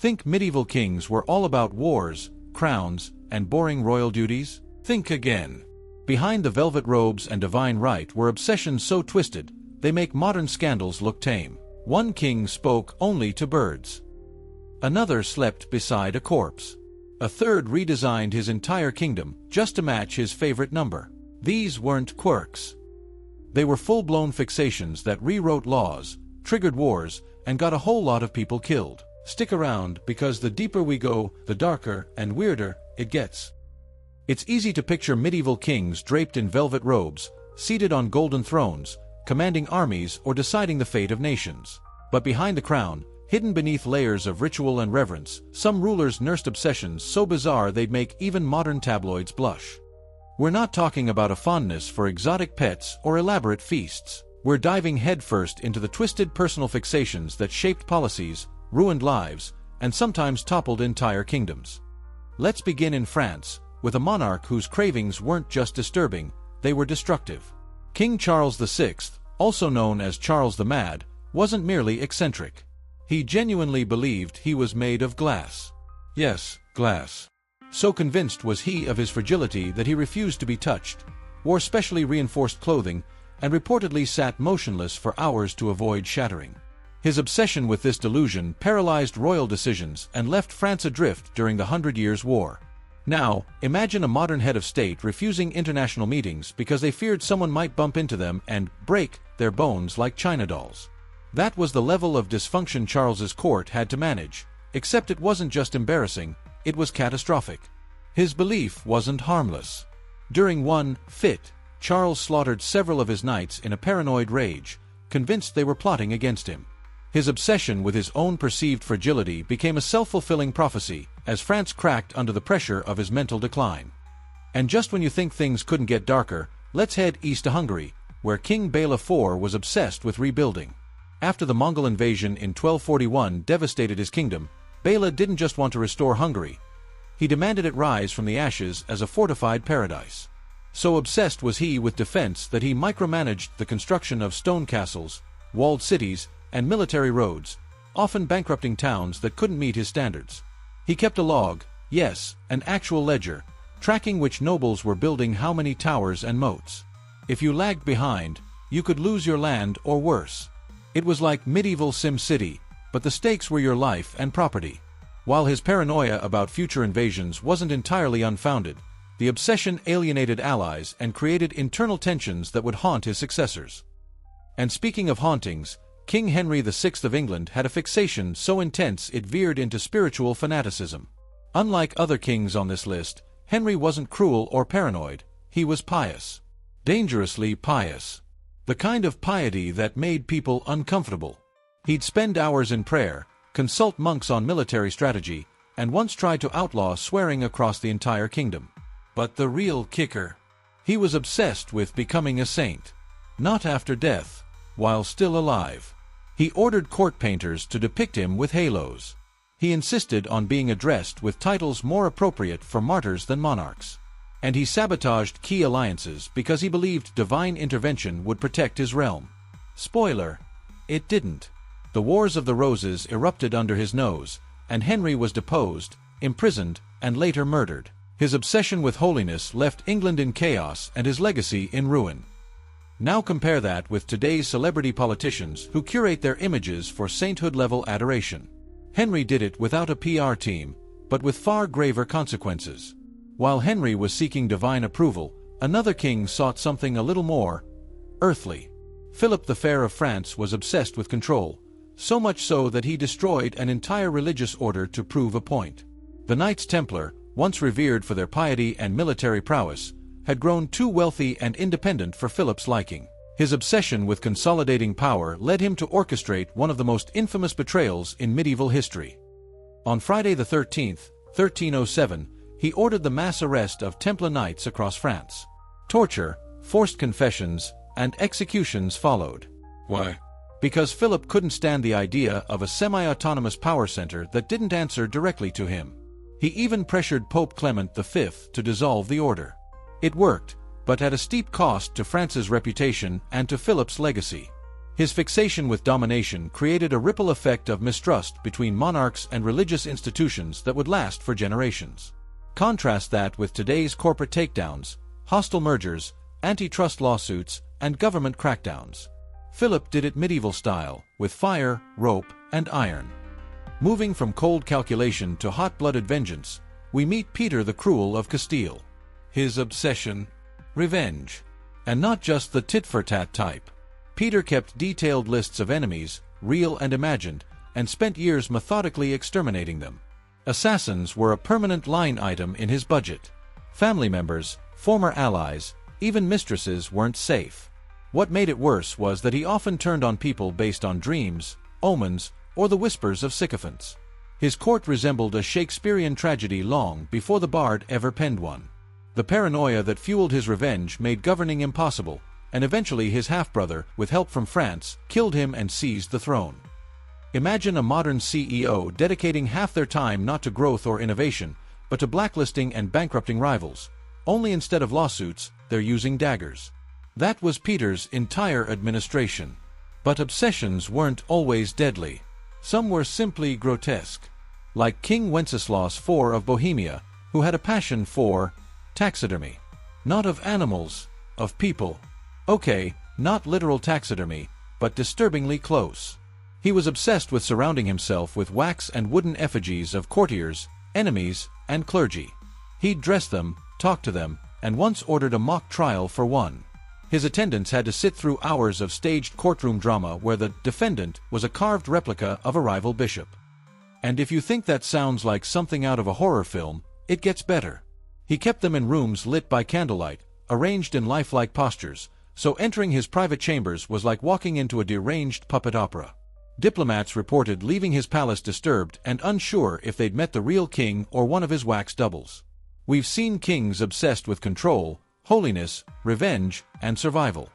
Think medieval kings were all about wars, crowns, and boring royal duties? Think again. Behind the velvet robes and divine right were obsessions so twisted, they make modern scandals look tame. One king spoke only to birds. Another slept beside a corpse. A third redesigned his entire kingdom just to match his favorite number. These weren't quirks. They were full-blown fixations that rewrote laws, triggered wars, and got a whole lot of people killed. Stick around, because the deeper we go, the darker and weirder it gets. It's easy to picture medieval kings draped in velvet robes, seated on golden thrones, commanding armies or deciding the fate of nations. But behind the crown, hidden beneath layers of ritual and reverence, some rulers nursed obsessions so bizarre they'd make even modern tabloids blush. We're not talking about a fondness for exotic pets or elaborate feasts. We're diving headfirst into the twisted personal fixations that shaped policies, ruined lives, and sometimes toppled entire kingdoms. Let's begin in France, with a monarch whose cravings weren't just disturbing, they were destructive. King Charles VI, also known as Charles the Mad, wasn't merely eccentric. He genuinely believed he was made of glass. Yes, glass. So convinced was he of his fragility that he refused to be touched, wore specially reinforced clothing, and reportedly sat motionless for hours to avoid shattering. His obsession with this delusion paralyzed royal decisions and left France adrift during the 100 Years' War. Now, imagine a modern head of state refusing international meetings because they feared someone might bump into them and break their bones like China dolls. That was the level of dysfunction Charles's court had to manage, except it wasn't just embarrassing, it was catastrophic. His belief wasn't harmless. During one fit, Charles slaughtered several of his knights in a paranoid rage, convinced they were plotting against him. His obsession with his own perceived fragility became a self-fulfilling prophecy as France cracked under the pressure of his mental decline. And just when you think things couldn't get darker, let's head east to Hungary, where King Bela IV was obsessed with rebuilding. After the Mongol invasion in 1241 devastated his kingdom, Bela didn't just want to restore Hungary. He demanded it rise from the ashes as a fortified paradise. So obsessed was he with defense that he micromanaged the construction of stone castles, walled cities, and military roads, often bankrupting towns that couldn't meet his standards. He kept a log, yes, an actual ledger, tracking which nobles were building how many towers and moats. If you lagged behind, you could lose your land or worse. It was like medieval Sim City, but the stakes were your life and property. While his paranoia about future invasions wasn't entirely unfounded, the obsession alienated allies and created internal tensions that would haunt his successors. And speaking of hauntings, King Henry VI of England had a fixation so intense it veered into spiritual fanaticism. Unlike other kings on this list, Henry wasn't cruel or paranoid, he was pious. Dangerously pious. The kind of piety that made people uncomfortable. He'd spend hours in prayer, consult monks on military strategy, and once tried to outlaw swearing across the entire kingdom. But the real kicker. He was obsessed with becoming a saint. Not after death, while still alive. He ordered court painters to depict him with halos. He insisted on being addressed with titles more appropriate for martyrs than monarchs. And he sabotaged key alliances because he believed divine intervention would protect his realm. Spoiler, it didn't. The Wars of the Roses erupted under his nose, and Henry was deposed, imprisoned, and later murdered. His obsession with holiness left England in chaos and his legacy in ruin. Now compare that with today's celebrity politicians who curate their images for sainthood-level adoration. Henry did it without a PR team, but with far graver consequences. While Henry was seeking divine approval, another king sought something a little more earthly. Philip the Fair of France was obsessed with control, so much so that he destroyed an entire religious order to prove a point. The Knights Templar, once revered for their piety and military prowess, had grown too wealthy and independent for Philip's liking. His obsession with consolidating power led him to orchestrate one of the most infamous betrayals in medieval history. On Friday the 13th, 1307, he ordered the mass arrest of Templar knights across France. Torture, forced confessions, and executions followed. Why? Because Philip couldn't stand the idea of a semi-autonomous power center that didn't answer directly to him. He even pressured Pope Clement V to dissolve the order. It worked, but at a steep cost to France's reputation and to Philip's legacy. His fixation with domination created a ripple effect of mistrust between monarchs and religious institutions that would last for generations. Contrast that with today's corporate takedowns, hostile mergers, antitrust lawsuits, and government crackdowns. Philip did it medieval style, with fire, rope, and iron. Moving from cold calculation to hot-blooded vengeance, we meet Peter the Cruel of Castile. His obsession? Revenge. And not just the tit-for-tat type. Peter kept detailed lists of enemies, real and imagined, and spent years methodically exterminating them. Assassins were a permanent line item in his budget. Family members, former allies, even mistresses weren't safe. What made it worse was that he often turned on people based on dreams, omens, or the whispers of sycophants. His court resembled a Shakespearean tragedy long before the bard ever penned one. The paranoia that fueled his revenge made governing impossible, and eventually his half-brother, with help from France, killed him and seized the throne. Imagine a modern CEO dedicating half their time not to growth or innovation, but to blacklisting and bankrupting rivals. Only instead of lawsuits, they're using daggers. That was Peter's entire administration. But obsessions weren't always deadly. Some were simply grotesque. Like King Wenceslaus IV of Bohemia, who had a passion for taxidermy. Not of animals, of people. Okay, not literal taxidermy, but disturbingly close. He was obsessed with surrounding himself with wax and wooden effigies of courtiers, enemies, and clergy. He'd dress them, talk to them, and once ordered a mock trial for one. His attendants had to sit through hours of staged courtroom drama where the defendant was a carved replica of a rival bishop. And if you think that sounds like something out of a horror film, it gets better. He kept them in rooms lit by candlelight, arranged in lifelike postures, so entering his private chambers was like walking into a deranged puppet opera. Diplomats reported leaving his palace disturbed and unsure if they'd met the real king or one of his wax doubles. We've seen kings obsessed with control, holiness, revenge, and survival.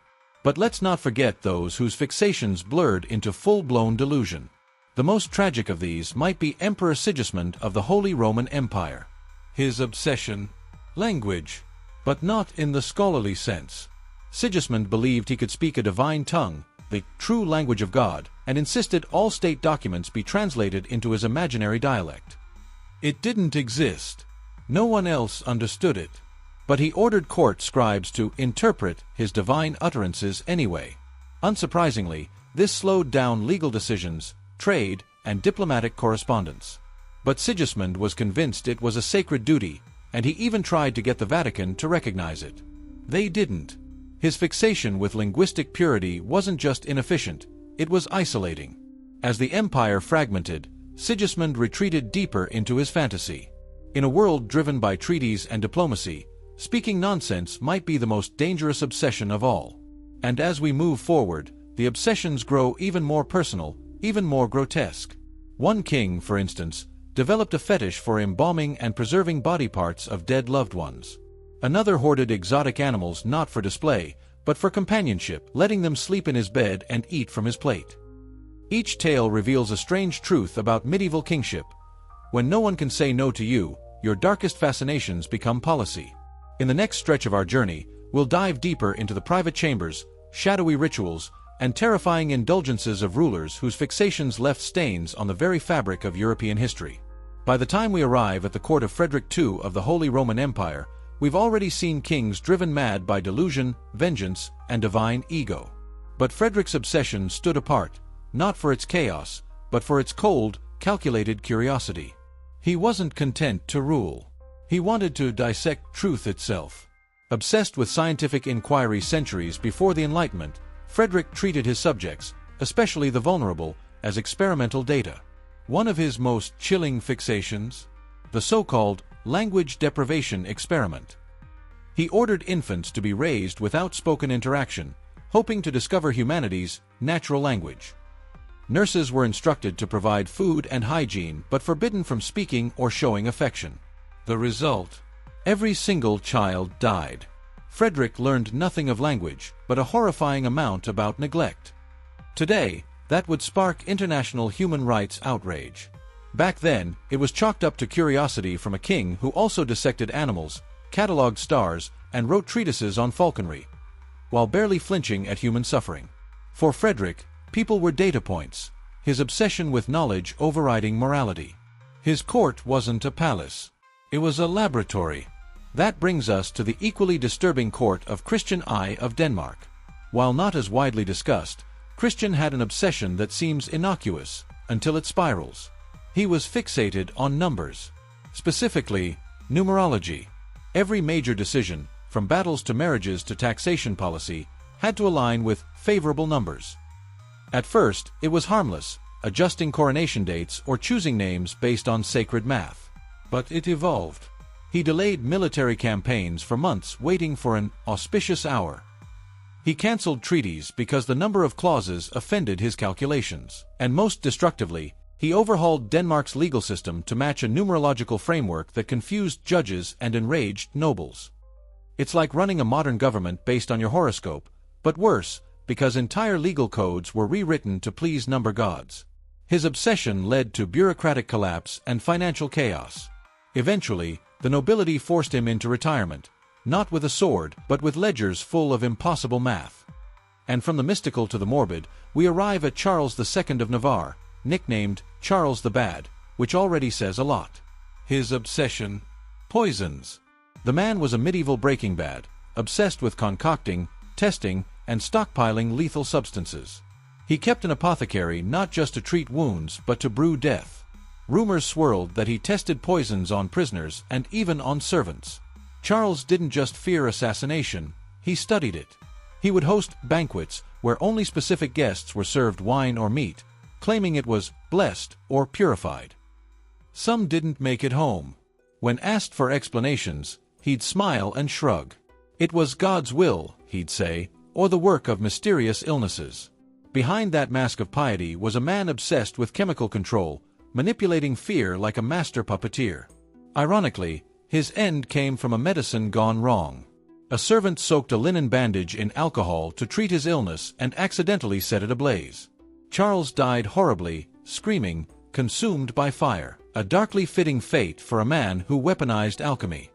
But let's not forget those whose fixations blurred into full-blown delusion. The most tragic of these might be Emperor Sigismund of the Holy Roman Empire. His obsession? Language. But not in the scholarly sense. Sigismund believed he could speak a divine tongue, the true language of God, and insisted all state documents be translated into his imaginary dialect. It didn't exist. No one else understood it. But he ordered court scribes to interpret his divine utterances anyway. Unsurprisingly, this slowed down legal decisions, trade, and diplomatic correspondence. But Sigismund was convinced it was a sacred duty, and he even tried to get the Vatican to recognize it. They didn't. His fixation with linguistic purity wasn't just inefficient, it was isolating. As the empire fragmented, Sigismund retreated deeper into his fantasy. In a world driven by treaties and diplomacy, speaking nonsense might be the most dangerous obsession of all. And as we move forward, the obsessions grow even more personal, even more grotesque. One king, for instance, developed a fetish for embalming and preserving body parts of dead loved ones. Another hoarded exotic animals not for display, but for companionship, letting them sleep in his bed and eat from his plate. Each tale reveals a strange truth about medieval kingship. When no one can say no to you, your darkest fascinations become policy. In the next stretch of our journey, we'll dive deeper into the private chambers, shadowy rituals, and terrifying indulgences of rulers whose fixations left stains on the very fabric of European history. By the time we arrive at the court of Frederick II of the Holy Roman Empire, we've already seen kings driven mad by delusion, vengeance, and divine ego. But Frederick's obsession stood apart, not for its chaos, but for its cold, calculated curiosity. He wasn't content to rule. He wanted to dissect truth itself. Obsessed with scientific inquiry centuries before the Enlightenment, Frederick treated his subjects, especially the vulnerable, as experimental data. One of his most chilling fixations? The so-called language deprivation experiment. He ordered infants to be raised without spoken interaction, hoping to discover humanity's natural language. Nurses were instructed to provide food and hygiene but forbidden from speaking or showing affection. The result? Every single child died. Frederick learned nothing of language, but a horrifying amount about neglect. Today, that would spark international human rights outrage. Back then, it was chalked up to curiosity from a king who also dissected animals, catalogued stars, and wrote treatises on falconry, while barely flinching at human suffering. For Frederick, people were data points, his obsession with knowledge overriding morality. His court wasn't a palace. It was a laboratory. That brings us to the equally disturbing court of Christian I of Denmark. While not as widely discussed, Christian had an obsession that seems innocuous until it spirals. He was fixated on numbers. Specifically, numerology. Every major decision, from battles to marriages to taxation policy, had to align with favorable numbers. At first, it was harmless, adjusting coronation dates or choosing names based on sacred math. But it evolved. He delayed military campaigns for months waiting for an auspicious hour. He cancelled treaties because the number of clauses offended his calculations. And most destructively, he overhauled Denmark's legal system to match a numerological framework that confused judges and enraged nobles. It's like running a modern government based on your horoscope, but worse, because entire legal codes were rewritten to please number gods. His obsession led to bureaucratic collapse and financial chaos. Eventually, the nobility forced him into retirement, not with a sword, but with ledgers full of impossible math. And from the mystical to the morbid, we arrive at Charles II of Navarre, nicknamed Charles the Bad, which already says a lot. His obsession: poisons. The man was a medieval Breaking Bad, obsessed with concocting, testing, and stockpiling lethal substances. He kept an apothecary not just to treat wounds but to brew death. Rumors swirled that he tested poisons on prisoners and even on servants. Charles didn't just fear assassination, he studied it. He would host banquets where only specific guests were served wine or meat, claiming it was blessed or purified. Some didn't make it home. When asked for explanations, he'd smile and shrug. It was God's will, he'd say, or the work of mysterious illnesses. Behind that mask of piety was a man obsessed with chemical control, manipulating fear like a master puppeteer. Ironically, his end came from a medicine gone wrong. A servant soaked a linen bandage in alcohol to treat his illness and accidentally set it ablaze. Charles died horribly, screaming, consumed by fire, a darkly fitting fate for a man who weaponized alchemy.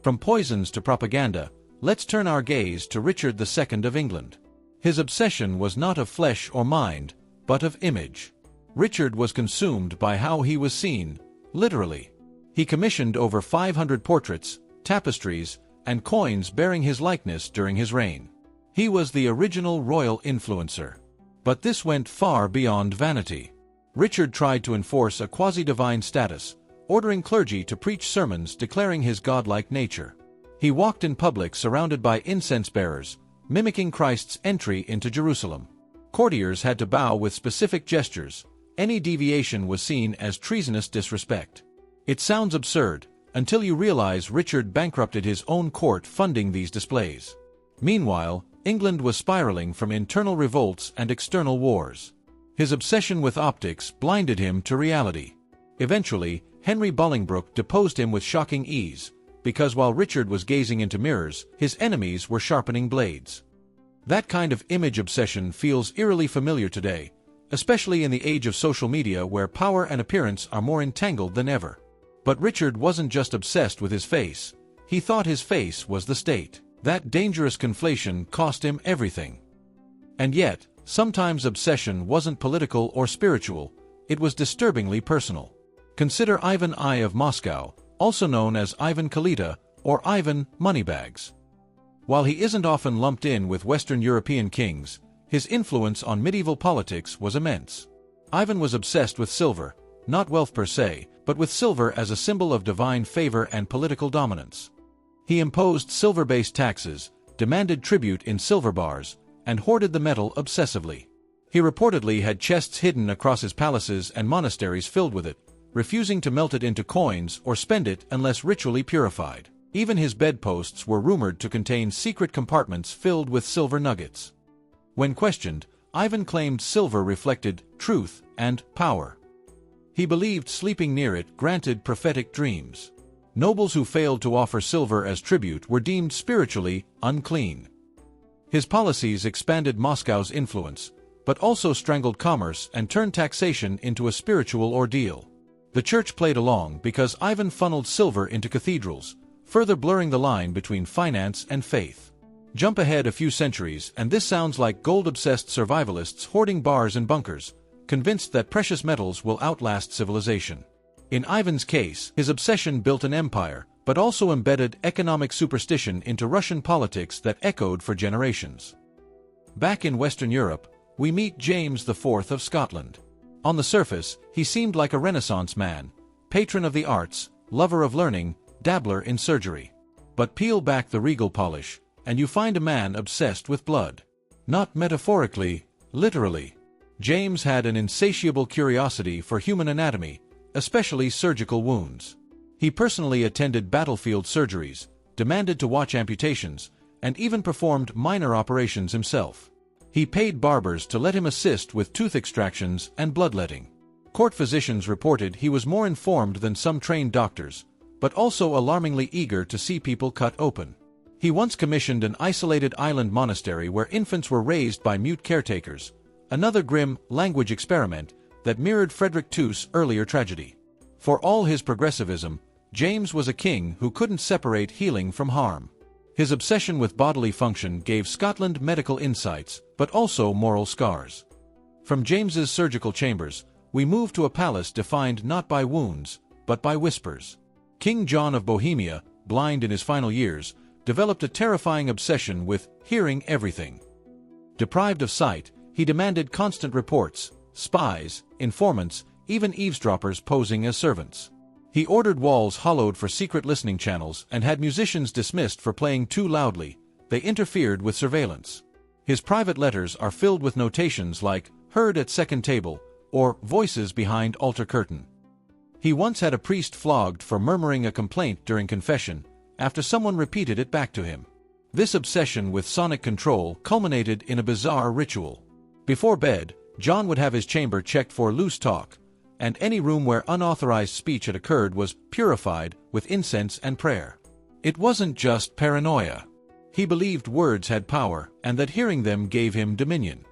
From poisons to propaganda, let's turn our gaze to Richard II of England. His obsession was not of flesh or mind, but of image. Richard was consumed by how he was seen, literally. He commissioned over 500 portraits, tapestries, and coins bearing his likeness during his reign. He was the original royal influencer. But this went far beyond vanity. Richard tried to enforce a quasi-divine status, ordering clergy to preach sermons declaring his godlike nature. He walked in public surrounded by incense bearers, mimicking Christ's entry into Jerusalem. Courtiers had to bow with specific gestures. Any deviation was seen as treasonous disrespect. It sounds absurd, until you realize Richard bankrupted his own court funding these displays. Meanwhile, England was spiraling from internal revolts and external wars. His obsession with optics blinded him to reality. Eventually, Henry Bolingbroke deposed him with shocking ease, because while Richard was gazing into mirrors, his enemies were sharpening blades. That kind of image obsession feels eerily familiar today, especially in the age of social media where power and appearance are more entangled than ever. But Richard wasn't just obsessed with his face, he thought his face was the state. That dangerous conflation cost him everything. And yet, sometimes obsession wasn't political or spiritual, it was disturbingly personal. Consider Ivan I of Moscow, also known as Ivan Kalita or Ivan Moneybags. While he isn't often lumped in with Western European kings, his influence on medieval politics was immense. Ivan was obsessed with silver, not wealth per se, but with silver as a symbol of divine favor and political dominance. He imposed silver-based taxes, demanded tribute in silver bars, and hoarded the metal obsessively. He reportedly had chests hidden across his palaces and monasteries filled with it, refusing to melt it into coins or spend it unless ritually purified. Even his bedposts were rumored to contain secret compartments filled with silver nuggets. When questioned, Ivan claimed silver reflected truth and power. He believed sleeping near it granted prophetic dreams. Nobles who failed to offer silver as tribute were deemed spiritually unclean. His policies expanded Moscow's influence, but also strangled commerce and turned taxation into a spiritual ordeal. The church played along because Ivan funneled silver into cathedrals, further blurring the line between finance and faith. Jump ahead a few centuries and this sounds like gold-obsessed survivalists hoarding bars and bunkers, convinced that precious metals will outlast civilization. In Ivan's case, his obsession built an empire, but also embedded economic superstition into Russian politics that echoed for generations. Back in Western Europe, we meet James IV of Scotland. On the surface, he seemed like a Renaissance man, patron of the arts, lover of learning, dabbler in surgery. But peel back the regal polish, and you find a man obsessed with blood. Not metaphorically, literally. James had an insatiable curiosity for human anatomy, especially surgical wounds. He personally attended battlefield surgeries, demanded to watch amputations, and even performed minor operations himself. He paid barbers to let him assist with tooth extractions and bloodletting. Court physicians reported he was more informed than some trained doctors, but also alarmingly eager to see people cut open. He once commissioned an isolated island monastery where infants were raised by mute caretakers, another grim language experiment that mirrored Frederick II's earlier tragedy. For all his progressivism, James was a king who couldn't separate healing from harm. His obsession with bodily function gave Scotland medical insights, but also moral scars. From James's surgical chambers, we move to a palace defined not by wounds, but by whispers. King John of Bohemia, blind in his final years, developed a terrifying obsession with hearing everything. Deprived of sight, he demanded constant reports, spies, informants, even eavesdroppers posing as servants. He ordered walls hollowed for secret listening channels and had musicians dismissed for playing too loudly. They interfered with surveillance. His private letters are filled with notations like "heard at second table" or "voices behind altar curtain." He once had a priest flogged for murmuring a complaint during confession, after someone repeated it back to him. This obsession with sonic control culminated in a bizarre ritual. Before bed, John would have his chamber checked for loose talk, and any room where unauthorized speech had occurred was purified with incense and prayer. It wasn't just paranoia. He believed words had power and that hearing them gave him dominion.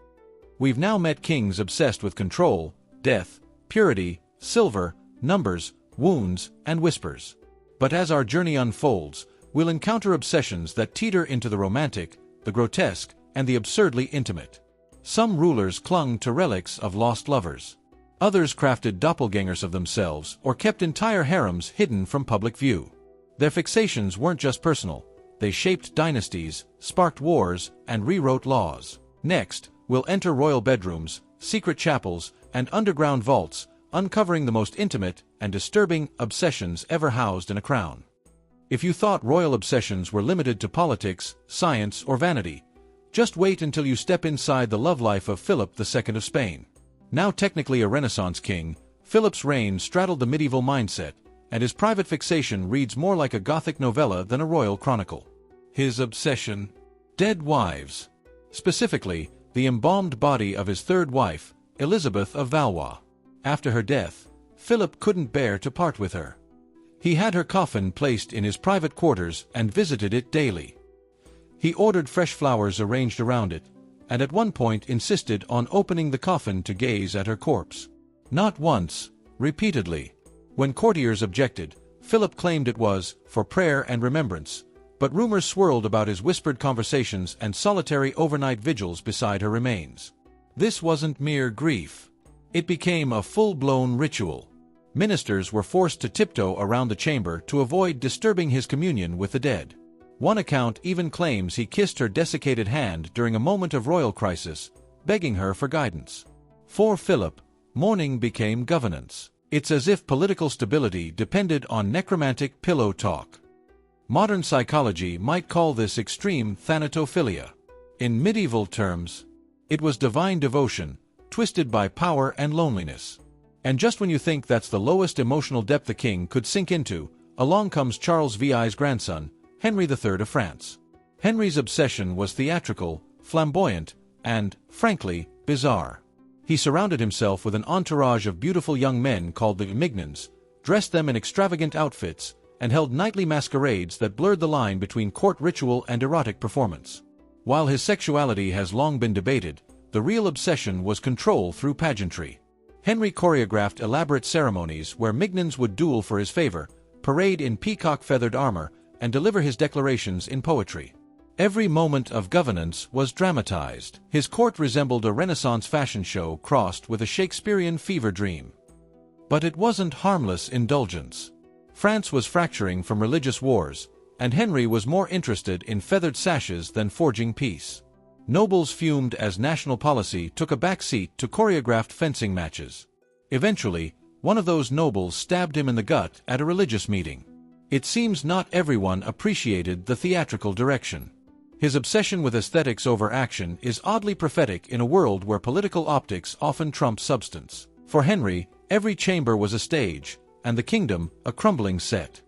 We've now met kings obsessed with control, death, purity, silver, numbers, wounds, and whispers. But as our journey unfolds, we'll encounter obsessions that teeter into the romantic, the grotesque, and the absurdly intimate. Some rulers clung to relics of lost lovers. Others crafted doppelgangers of themselves or kept entire harems hidden from public view. Their fixations weren't just personal. They shaped dynasties, sparked wars, and rewrote laws. Next, we'll enter royal bedrooms, secret chapels, and underground vaults, uncovering the most intimate and disturbing obsessions ever housed in a crown. If you thought royal obsessions were limited to politics, science, or vanity, just wait until you step inside the love life of Philip II of Spain. Now technically a Renaissance king, Philip's reign straddled the medieval mindset, and his private fixation reads more like a Gothic novella than a royal chronicle. His obsession: dead wives. Specifically, the embalmed body of his third wife, Elizabeth of Valois. After her death, Philip couldn't bear to part with her. He had her coffin placed in his private quarters and visited it daily. He ordered fresh flowers arranged around it, and at one point insisted on opening the coffin to gaze at her corpse. Not once, repeatedly. When courtiers objected, Philip claimed it was for prayer and remembrance, but rumors swirled about his whispered conversations and solitary overnight vigils beside her remains. This wasn't mere grief. It became a full-blown ritual. Ministers were forced to tiptoe around the chamber to avoid disturbing his communion with the dead. One account even claims he kissed her desiccated hand during a moment of royal crisis, begging her for guidance. For Philip, mourning became governance. It's as if political stability depended on necromantic pillow talk. Modern psychology might call this extreme thanatophilia. In medieval terms, it was divine devotion, twisted by power and loneliness. And just when you think that's the lowest emotional depth the king could sink into, along comes Charles VI's grandson, Henry III of France. Henry's obsession was theatrical, flamboyant, and, frankly, bizarre. He surrounded himself with an entourage of beautiful young men called the Mignons, dressed them in extravagant outfits, and held nightly masquerades that blurred the line between court ritual and erotic performance. While his sexuality has long been debated, the real obsession was control through pageantry. Henry choreographed elaborate ceremonies where Mignons would duel for his favor, parade in peacock-feathered armor, and deliver his declarations in poetry. Every moment of governance was dramatized. His court resembled a Renaissance fashion show crossed with a Shakespearean fever dream. But it wasn't harmless indulgence. France was fracturing from religious wars, and Henry was more interested in feathered sashes than forging peace. Nobles fumed as national policy took a back seat to choreographed fencing matches. Eventually, one of those nobles stabbed him in the gut at a religious meeting. It seems not everyone appreciated the theatrical direction. His obsession with aesthetics over action is oddly prophetic in a world where political optics often trump substance. For Henry, every chamber was a stage, and the kingdom a crumbling set.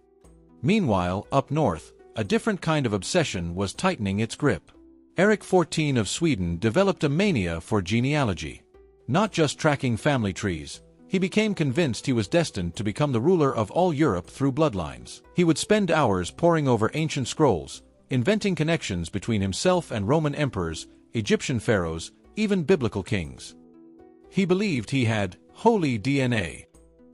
Meanwhile, up north, a different kind of obsession was tightening its grip. Erik XIV of Sweden developed a mania for genealogy. Not just tracking family trees, he became convinced he was destined to become the ruler of all Europe through bloodlines. He would spend hours poring over ancient scrolls, inventing connections between himself and Roman emperors, Egyptian pharaohs, even biblical kings. He believed he had holy DNA.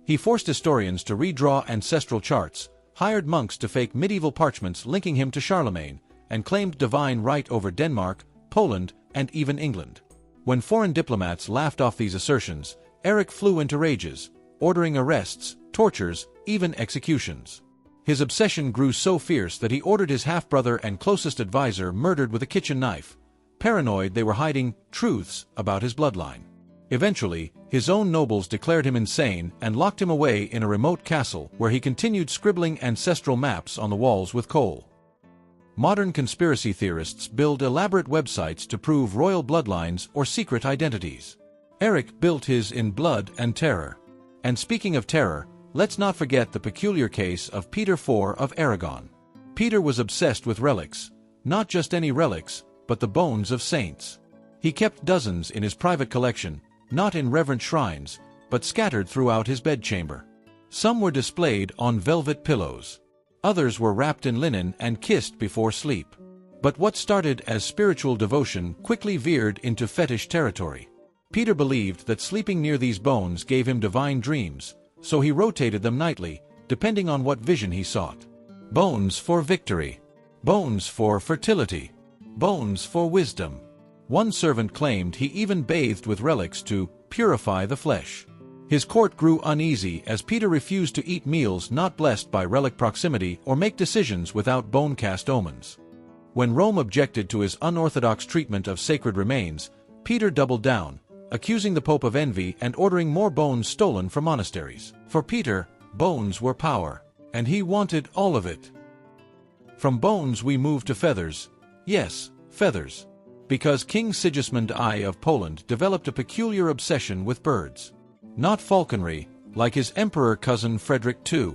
He forced historians to redraw ancestral charts, hired monks to fake medieval parchments linking him to Charlemagne, and claimed divine right over Denmark, Poland, and even England. When foreign diplomats laughed off these assertions, Erik flew into rages, ordering arrests, tortures, even executions. His obsession grew so fierce that he ordered his half-brother and closest advisor murdered with a kitchen knife, paranoid they were hiding truths about his bloodline. Eventually, his own nobles declared him insane and locked him away in a remote castle where he continued scribbling ancestral maps on the walls with coal. Modern conspiracy theorists build elaborate websites to prove royal bloodlines or secret identities. Erik built his in blood and terror. And speaking of terror, let's not forget the peculiar case of Peter IV of Aragon. Peter was obsessed with relics, not just any relics, but the bones of saints. He kept dozens in his private collection, not in reverent shrines, but scattered throughout his bedchamber. Some were displayed on velvet pillows. Others were wrapped in linen and kissed before sleep. But what started as spiritual devotion quickly veered into fetish territory. Peter believed that sleeping near these bones gave him divine dreams, so he rotated them nightly, depending on what vision he sought. Bones for victory. Bones for fertility. Bones for wisdom. One servant claimed he even bathed with relics to purify the flesh. His court grew uneasy as Peter refused to eat meals not blessed by relic proximity or make decisions without bone-cast omens. When Rome objected to his unorthodox treatment of sacred remains, Peter doubled down, accusing the Pope of envy and ordering more bones stolen from monasteries. For Peter, bones were power, and he wanted all of it. From bones we move to feathers. Yes, feathers. Because King Sigismund I of Poland developed a peculiar obsession with birds. Not falconry, like his emperor cousin Frederick II.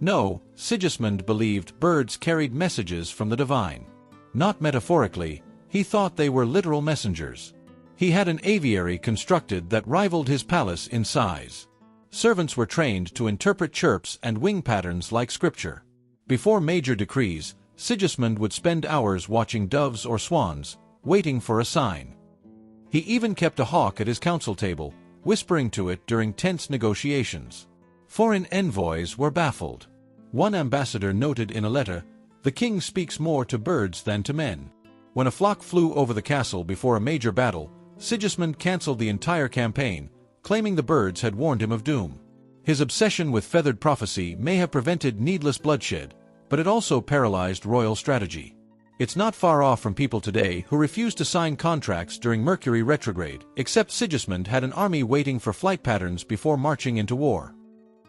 No, Sigismund believed birds carried messages from the divine. Not metaphorically, he thought they were literal messengers. He had an aviary constructed that rivaled his palace in size. Servants were trained to interpret chirps and wing patterns like scripture. Before major decrees, Sigismund would spend hours watching doves or swans, waiting for a sign. He even kept a hawk at his council table, whispering to it during tense negotiations. Foreign envoys were baffled. One ambassador noted in a letter, "The king speaks more to birds than to men." When a flock flew over the castle before a major battle, Sigismund cancelled the entire campaign, claiming the birds had warned him of doom. His obsession with feathered prophecy may have prevented needless bloodshed, but it also paralyzed royal strategy. It's not far off from people today who refuse to sign contracts during Mercury retrograde, except Sigismund had an army waiting for flight patterns before marching into war.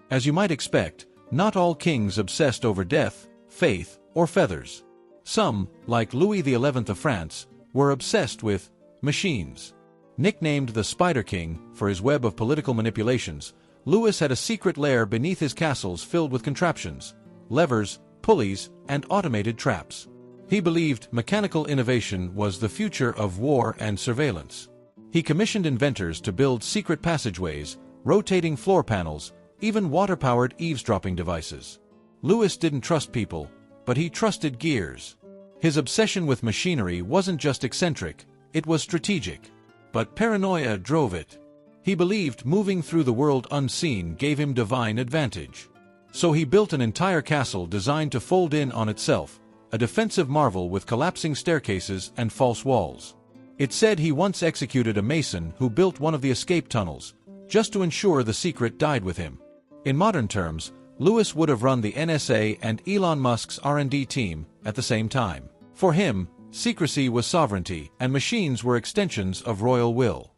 As you might expect, not all kings obsessed over death, faith, or feathers. Some, like Louis XI of France, were obsessed with machines. Nicknamed the Spider King for his web of political manipulations, Louis had a secret lair beneath his castles filled with contraptions, levers, pulleys, and automated traps. He believed mechanical innovation was the future of war and surveillance. He commissioned inventors to build secret passageways, rotating floor panels, even water-powered eavesdropping devices. Louis didn't trust people, but he trusted gears. His obsession with machinery wasn't just eccentric, it was strategic. But paranoia drove it. He believed moving through the world unseen gave him divine advantage. So he built an entire castle designed to fold in on itself, a defensive marvel with collapsing staircases and false walls. It said he once executed a mason who built one of the escape tunnels, just to ensure the secret died with him. In modern terms, Lewis would have run the NSA and Elon Musk's R&D team at the same time. For him, secrecy was sovereignty, and machines were extensions of royal will.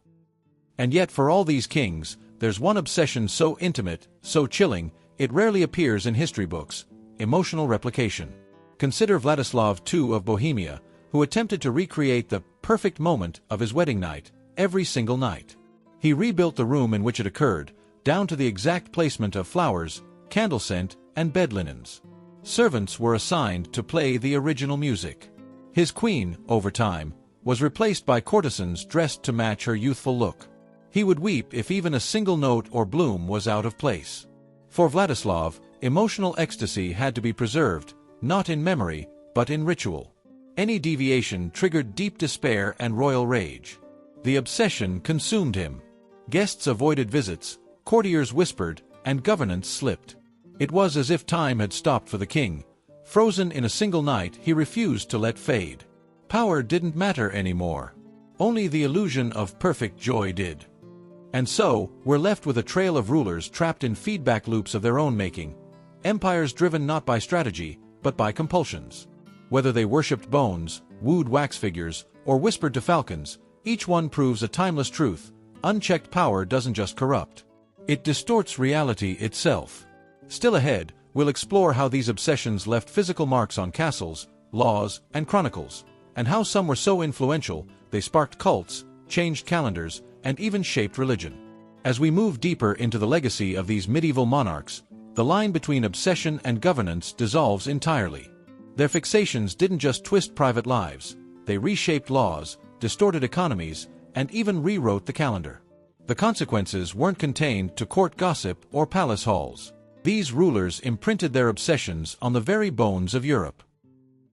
And yet for all these kings, there's one obsession so intimate, so chilling, it rarely appears in history books: emotional replication. Consider Vladislav II of Bohemia, who attempted to recreate the perfect moment of his wedding night, every single night. He rebuilt the room in which it occurred, down to the exact placement of flowers, candle scent, and bed linens. Servants were assigned to play the original music. His queen, over time, was replaced by courtesans dressed to match her youthful look. He would weep if even a single note or bloom was out of place. For Vladislav, emotional ecstasy had to be preserved, not in memory, but in ritual. Any deviation triggered deep despair and royal rage. The obsession consumed him. Guests avoided visits, courtiers whispered, and governance slipped. It was as if time had stopped for the king. Frozen in a single night, he refused to let fade. Power didn't matter anymore. Only the illusion of perfect joy did. And so, we're left with a trail of rulers trapped in feedback loops of their own making. Empires driven not by strategy, but by compulsions. Whether they worshipped bones, wooed wax figures, or whispered to falcons, each one proves a timeless truth: unchecked power doesn't just corrupt. It distorts reality itself. Still ahead, we'll explore how these obsessions left physical marks on castles, laws, and chronicles, and how some were so influential they sparked cults, changed calendars, and even shaped religion. As we move deeper into the legacy of these medieval monarchs, the line between obsession and governance dissolves entirely. Their fixations didn't just twist private lives, they reshaped laws, distorted economies, and even rewrote the calendar. The consequences weren't contained to court gossip or palace halls. These rulers imprinted their obsessions on the very bones of Europe.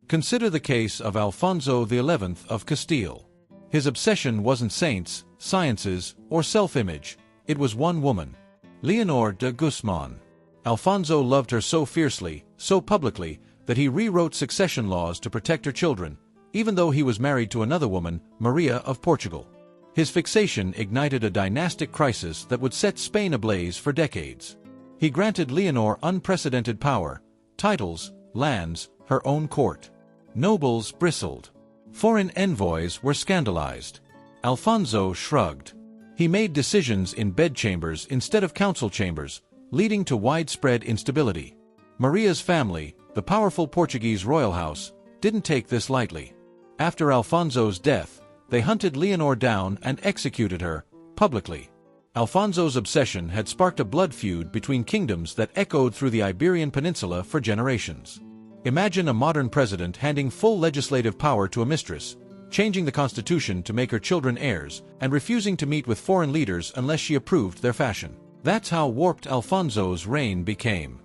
Consider the case of Alfonso XI of Castile. His obsession wasn't saints, sciences, or self-image. It was one woman, Leonor de Guzman. Alfonso loved her so fiercely, so publicly, that he rewrote succession laws to protect her children, even though he was married to another woman, Maria of Portugal. His fixation ignited a dynastic crisis that would set Spain ablaze for decades. He granted Leonor unprecedented power, titles, lands, her own court. Nobles bristled. Foreign envoys were scandalized. Alfonso shrugged. He made decisions in bedchambers instead of council chambers, leading to widespread instability. Maria's family, the powerful Portuguese royal house, didn't take this lightly. After Alfonso's death, they hunted Leonor down and executed her, publicly. Alfonso's obsession had sparked a blood feud between kingdoms that echoed through the Iberian Peninsula for generations. Imagine a modern president handing full legislative power to a mistress, changing the constitution to make her children heirs, and refusing to meet with foreign leaders unless she approved their fashion. That's how warped Alfonso's reign became.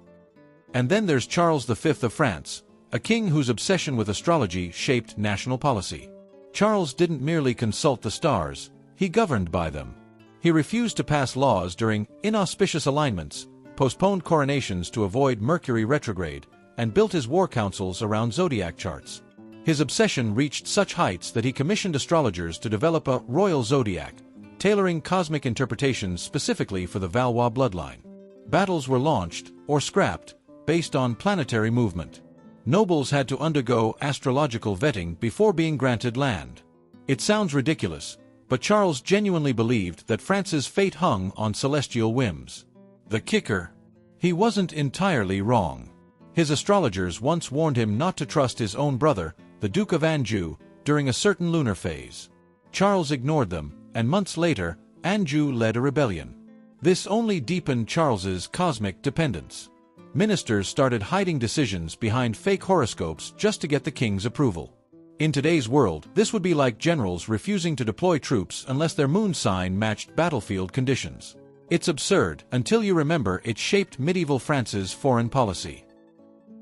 And then there's Charles V of France, a king whose obsession with astrology shaped national policy. Charles didn't merely consult the stars, he governed by them. He refused to pass laws during inauspicious alignments, postponed coronations to avoid Mercury retrograde, and built his war councils around zodiac charts. His obsession reached such heights that he commissioned astrologers to develop a royal zodiac, tailoring cosmic interpretations specifically for the Valois bloodline. Battles were launched, or scrapped, based on planetary movement. Nobles had to undergo astrological vetting before being granted land. It sounds ridiculous, but Charles genuinely believed that France's fate hung on celestial whims. The kicker? He wasn't entirely wrong. His astrologers once warned him not to trust his own brother, the Duke of Anjou, during a certain lunar phase. Charles ignored them, and months later, Anjou led a rebellion. This only deepened Charles's cosmic dependence. Ministers started hiding decisions behind fake horoscopes just to get the king's approval. In today's world, this would be like generals refusing to deploy troops unless their moon sign matched battlefield conditions. It's absurd, until you remember it shaped medieval France's foreign policy.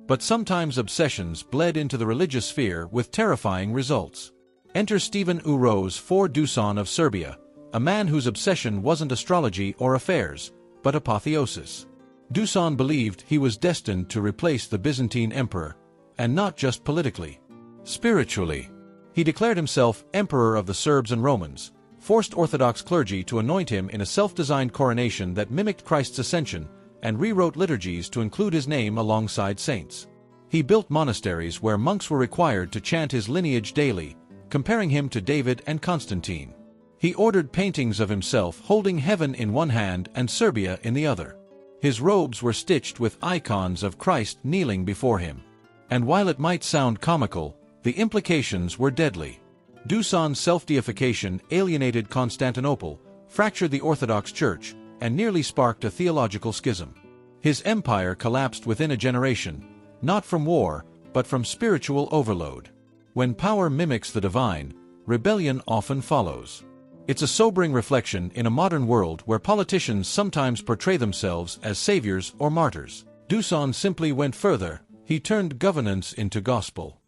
But sometimes obsessions bled into the religious sphere with terrifying results. Enter Stephen Uroš for Dušan of Serbia, a man whose obsession wasn't astrology or affairs, but apotheosis. Dušan believed he was destined to replace the Byzantine emperor, and not just politically. Spiritually, he declared himself Emperor of the Serbs and Romans, forced Orthodox clergy to anoint him in a self-designed coronation that mimicked Christ's ascension, and rewrote liturgies to include his name alongside saints. He built monasteries where monks were required to chant his lineage daily, comparing him to David and Constantine. He ordered paintings of himself holding heaven in one hand and Serbia in the other. His robes were stitched with icons of Christ kneeling before him. And while it might sound comical, the implications were deadly. Dusan's self-deification alienated Constantinople, fractured the Orthodox Church, and nearly sparked a theological schism. His empire collapsed within a generation, not from war, but from spiritual overload. When power mimics the divine, rebellion often follows. It's a sobering reflection in a modern world where politicians sometimes portray themselves as saviors or martyrs. Dusan simply went further. He turned governance into gospel.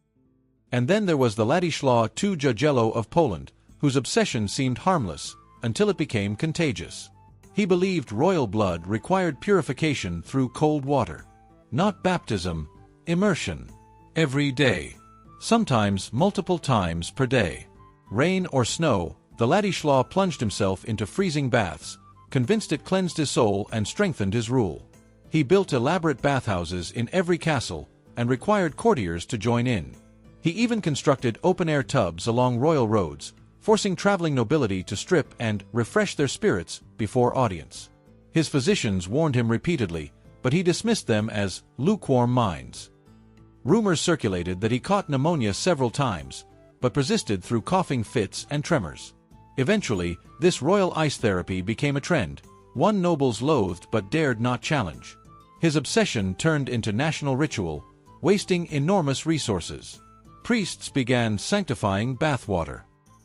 And then there was the Ladislaw II Jagiello of Poland, whose obsession seemed harmless, until it became contagious. He believed royal blood required purification through cold water. Not baptism, immersion. Every day. Sometimes multiple times per day. Rain or snow, the Ladislaw plunged himself into freezing baths, convinced it cleansed his soul and strengthened his rule. He built elaborate bathhouses in every castle, and required courtiers to join in. He even constructed open-air tubs along royal roads, forcing traveling nobility to strip and refresh their spirits before audience. His physicians warned him repeatedly, but he dismissed them as lukewarm minds. Rumors circulated that he caught pneumonia several times, but persisted through coughing fits and tremors. Eventually, this royal ice therapy became a trend, one nobles loathed but dared not challenge. His obsession turned into national ritual, wasting enormous resources. Priests began sanctifying bathwater.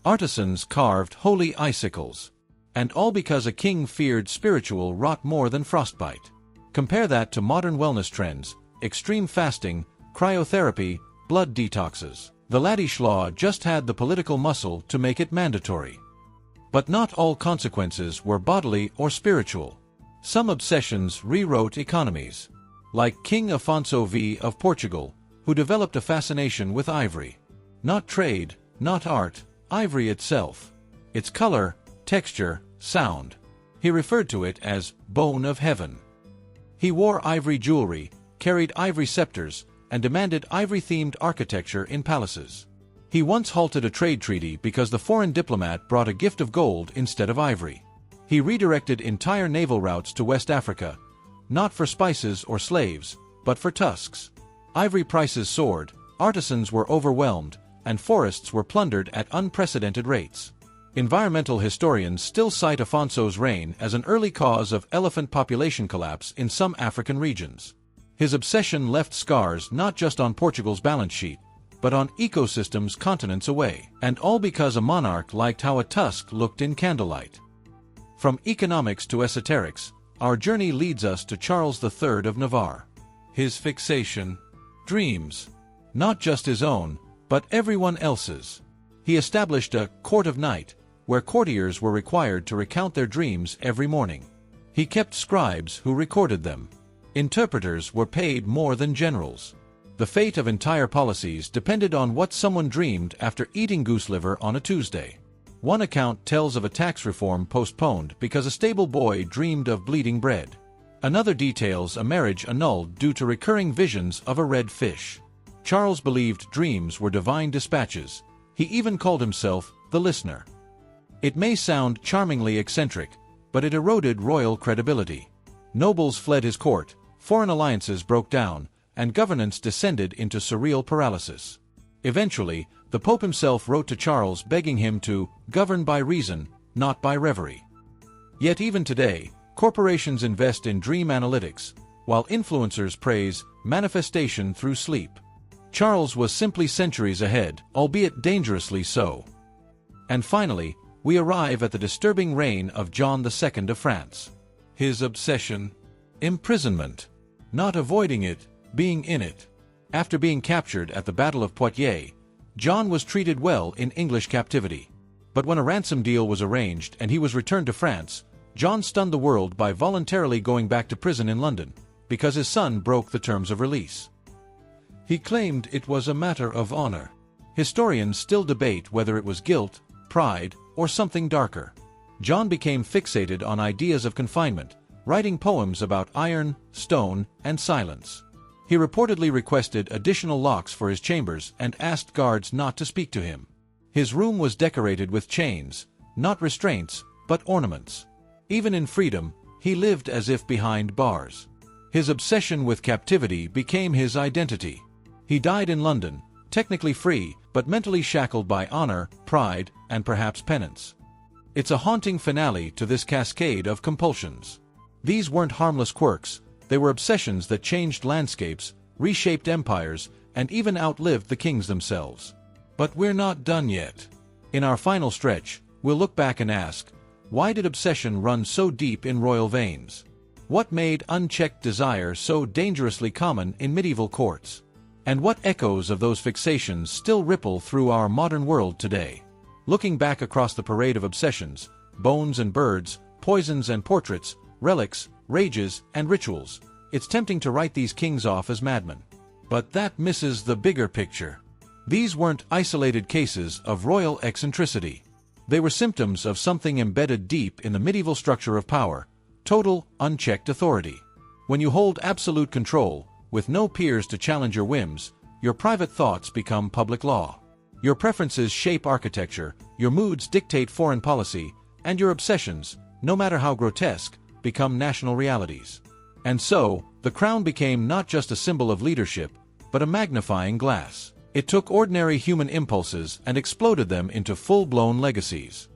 Artisans carved holy icicles. And all because a king feared spiritual rot more than frostbite. Compare that to modern wellness trends, extreme fasting, cryotherapy, blood detoxes. The Ladislaw just had the political muscle to make it mandatory. But not all consequences were bodily or spiritual. Some obsessions rewrote economies. Like King Afonso V of Portugal, who developed a fascination with ivory. Not trade, not art, ivory itself. Its color, texture, sound. He referred to it as bone of heaven. He wore ivory jewelry, carried ivory scepters, and demanded ivory-themed architecture in palaces. He once halted a trade treaty because the foreign diplomat brought a gift of gold instead of ivory. He redirected entire naval routes to West Africa, not for spices or slaves, but for tusks. Ivory prices soared, artisans were overwhelmed, and forests were plundered at unprecedented rates. Environmental historians still cite Afonso's reign as an early cause of elephant population collapse in some African regions. His obsession left scars not just on Portugal's balance sheet, but on ecosystems continents away, and all because a monarch liked how a tusk looked in candlelight. From economics to esoterics, our journey leads us to Charles III of Navarre. His fixation, dreams, not just his own, but everyone else's. He established a court of night, where courtiers were required to recount their dreams every morning. He kept scribes who recorded them. Interpreters were paid more than generals. The fate of entire policies depended on what someone dreamed after eating goose liver on a Tuesday. One account tells of a tax reform postponed because a stable boy dreamed of bleeding bread. Another details a marriage annulled due to recurring visions of a red fish. Charles believed dreams were divine dispatches. He even called himself the listener. It may sound charmingly eccentric, but it eroded royal credibility. Nobles fled his court, foreign alliances broke down, and governance descended into surreal paralysis. Eventually, the Pope himself wrote to Charles begging him to govern by reason, not by reverie. Yet even today, corporations invest in dream analytics, while influencers praise manifestation through sleep. Charles was simply centuries ahead, albeit dangerously so. And finally, we arrive at the disturbing reign of John II of France. His obsession, imprisonment, not avoiding it, being in it. After being captured at the Battle of Poitiers, John was treated well in English captivity. But when a ransom deal was arranged and he was returned to France, John stunned the world by voluntarily going back to prison in London, because his son broke the terms of release. He claimed it was a matter of honor. Historians still debate whether it was guilt, pride, or something darker. John became fixated on ideas of confinement, writing poems about iron, stone, and silence. He reportedly requested additional locks for his chambers and asked guards not to speak to him. His room was decorated with chains, not restraints, but ornaments. Even in freedom, he lived as if behind bars. His obsession with captivity became his identity. He died in London, technically free, but mentally shackled by honor, pride, and perhaps penance. It's a haunting finale to this cascade of compulsions. These weren't harmless quirks, they were obsessions that changed landscapes, reshaped empires, and even outlived the kings themselves. But we're not done yet. In our final stretch, we'll look back and ask, why did obsession run so deep in royal veins? What made unchecked desire so dangerously common in medieval courts? And what echoes of those fixations still ripple through our modern world today? Looking back across the parade of obsessions, bones and birds, poisons and portraits, relics, rages, and rituals, it's tempting to write these kings off as madmen. But that misses the bigger picture. These weren't isolated cases of royal eccentricity. They were symptoms of something embedded deep in the medieval structure of power: total, unchecked authority. When you hold absolute control, with no peers to challenge your whims, your private thoughts become public law. Your preferences shape architecture, your moods dictate foreign policy, and your obsessions, no matter how grotesque, become national realities. And so, the crown became not just a symbol of leadership, but a magnifying glass. It took ordinary human impulses and exploded them into full-blown legacies.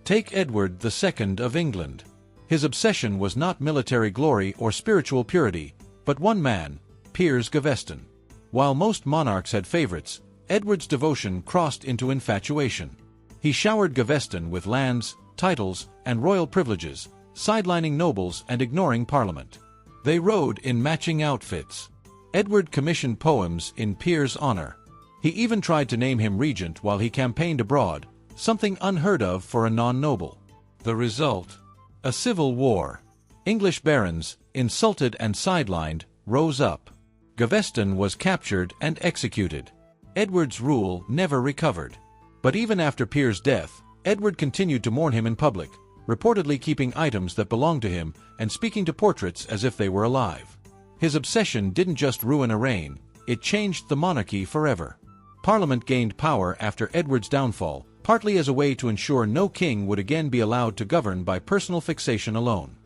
Take Edward II of England. His obsession was not military glory or spiritual purity, but one man, Piers Gaveston. While most monarchs had favorites, Edward's devotion crossed into infatuation. He showered Gaveston with lands, titles, and royal privileges, sidelining nobles and ignoring Parliament. They rode in matching outfits. Edward commissioned poems in Piers' honor. He even tried to name him regent while he campaigned abroad, something unheard of for a non-noble. The result? A civil war. English barons, insulted and sidelined, rose up. Gaveston was captured and executed. Edward's rule never recovered. But even after Piers' death, Edward continued to mourn him in public, reportedly keeping items that belonged to him and speaking to portraits as if they were alive. His obsession didn't just ruin a reign, it changed the monarchy forever. Parliament gained power after Edward's downfall, partly as a way to ensure no king would again be allowed to govern by personal fixation alone.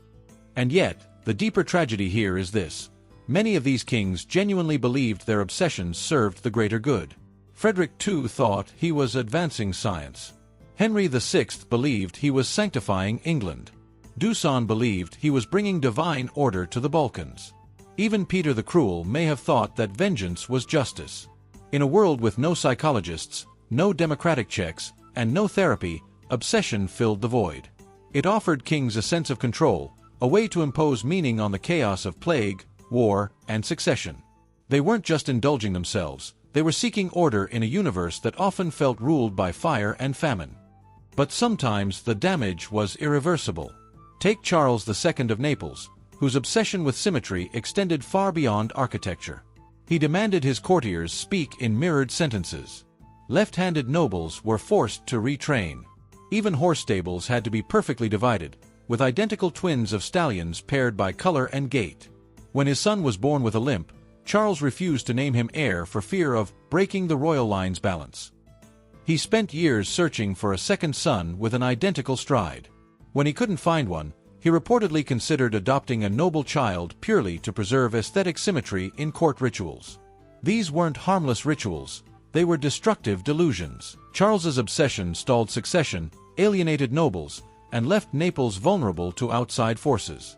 And yet, the deeper tragedy here is this: many of these kings genuinely believed their obsessions served the greater good. Frederick II thought he was advancing science. Henry VI believed he was sanctifying England. Dusan believed he was bringing divine order to the Balkans. Even Peter the Cruel may have thought that vengeance was justice. In a world with no psychologists, no democratic checks, and no therapy, obsession filled the void. It offered kings a sense of control, a way to impose meaning on the chaos of plague, war, and succession. They weren't just indulging themselves, they were seeking order in a universe that often felt ruled by fire and famine. But sometimes the damage was irreversible. Take Charles II of Naples, whose obsession with symmetry extended far beyond architecture. He demanded his courtiers speak in mirrored sentences. Left-handed nobles were forced to retrain. Even horse stables had to be perfectly divided, with identical twins of stallions paired by color and gait. When his son was born with a limp, Charles refused to name him heir for fear of breaking the royal line's balance. He spent years searching for a second son with an identical stride. When he couldn't find one, he reportedly considered adopting a noble child purely to preserve aesthetic symmetry in court rituals. These weren't harmless rituals, they were destructive delusions. Charles's obsession stalled succession, alienated nobles, and left Naples vulnerable to outside forces.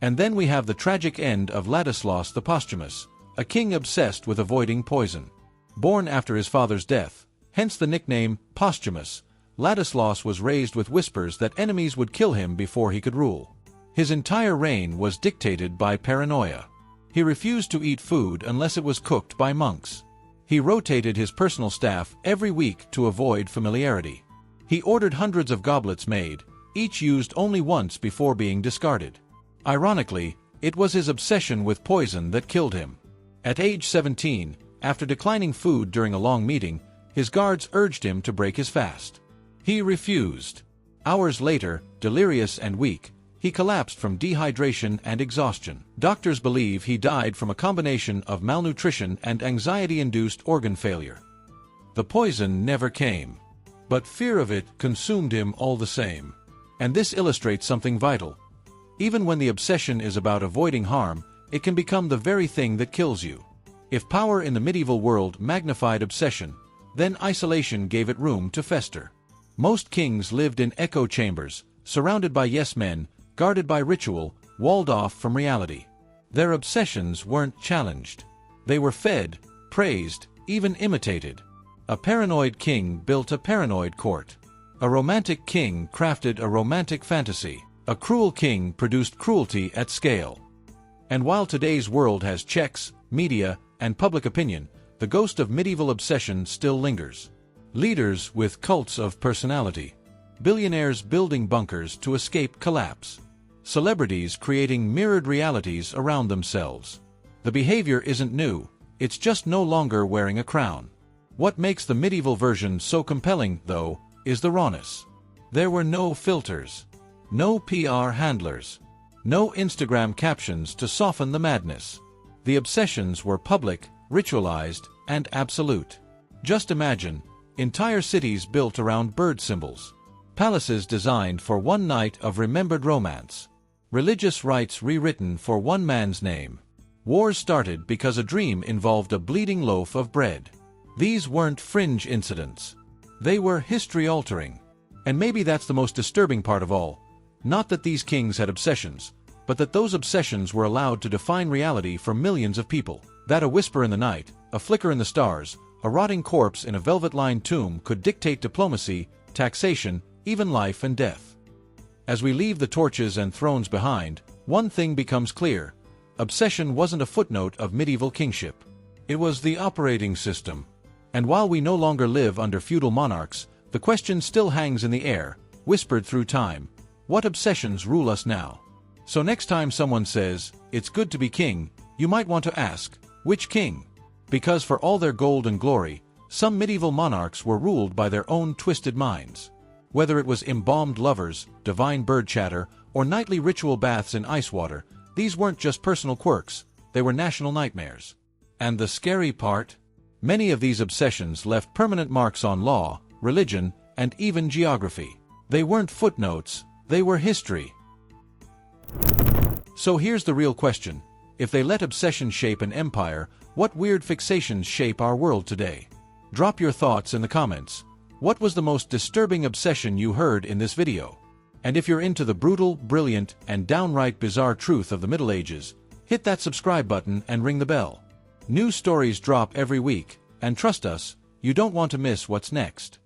And then we have the tragic end of Ladislaus the Posthumous, a king obsessed with avoiding poison. Born after his father's death, hence the nickname Posthumous, Ladislaus was raised with whispers that enemies would kill him before he could rule. His entire reign was dictated by paranoia. He refused to eat food unless it was cooked by monks. He rotated his personal staff every week to avoid familiarity. He ordered hundreds of goblets made, each used only once before being discarded. Ironically, it was his obsession with poison that killed him. At age 17, After declining food during a long meeting, his guards urged him to break his fast. He refused. Hours later, delirious and weak, he collapsed from dehydration and exhaustion. Doctors believe he died from a combination of malnutrition and anxiety-induced organ failure. The poison never came, but fear of it consumed him all the same. And this illustrates something vital. Even when the obsession is about avoiding harm, it can become the very thing that kills you. If power in the medieval world magnified obsession, then isolation gave it room to fester. Most kings lived in echo chambers, surrounded by yes-men, guarded by ritual, walled off from reality. Their obsessions weren't challenged. They were fed, praised, even imitated. A paranoid king built a paranoid court. A romantic king crafted a romantic fantasy. A cruel king produced cruelty at scale. And while today's world has checks, media, and public opinion, the ghost of medieval obsession still lingers. Leaders with cults of personality. Billionaires building bunkers to escape collapse. Celebrities creating mirrored realities around themselves. The behavior isn't new, it's just no longer wearing a crown. What makes the medieval version so compelling, though, is the rawness. There were no filters. No PR handlers. No Instagram captions to soften the madness. The obsessions were public, ritualized, and absolute. Just imagine, entire cities built around bird symbols. Palaces designed for one night of remembered romance. Religious rites rewritten for one man's name. Wars started because a dream involved a bleeding loaf of bread. These weren't fringe incidents. They were history-altering. And maybe that's the most disturbing part of all. Not that these kings had obsessions, but that those obsessions were allowed to define reality for millions of people. That a whisper in the night, a flicker in the stars, a rotting corpse in a velvet-lined tomb could dictate diplomacy, taxation, even life and death. As we leave the torches and thrones behind, one thing becomes clear. Obsession wasn't a footnote of medieval kingship. It was the operating system. And while we no longer live under feudal monarchs, the question still hangs in the air, whispered through time. What obsessions rule us now? So next time someone says, "It's good to be king," you might want to ask, which king? Because for all their gold and glory, some medieval monarchs were ruled by their own twisted minds. Whether it was embalmed lovers, divine bird chatter, or nightly ritual baths in ice water, these weren't just personal quirks, they were national nightmares. And the scary part? Many of these obsessions left permanent marks on law, religion, and even geography. They weren't footnotes, they were history. So here's the real question. If they let obsession shape an empire, what weird fixations shape our world today? Drop your thoughts in the comments. What was the most disturbing obsession you heard in this video? And if you're into the brutal, brilliant, and downright bizarre truth of the Middle Ages, hit that subscribe button and ring the bell. New stories drop every week, and trust us, you don't want to miss what's next.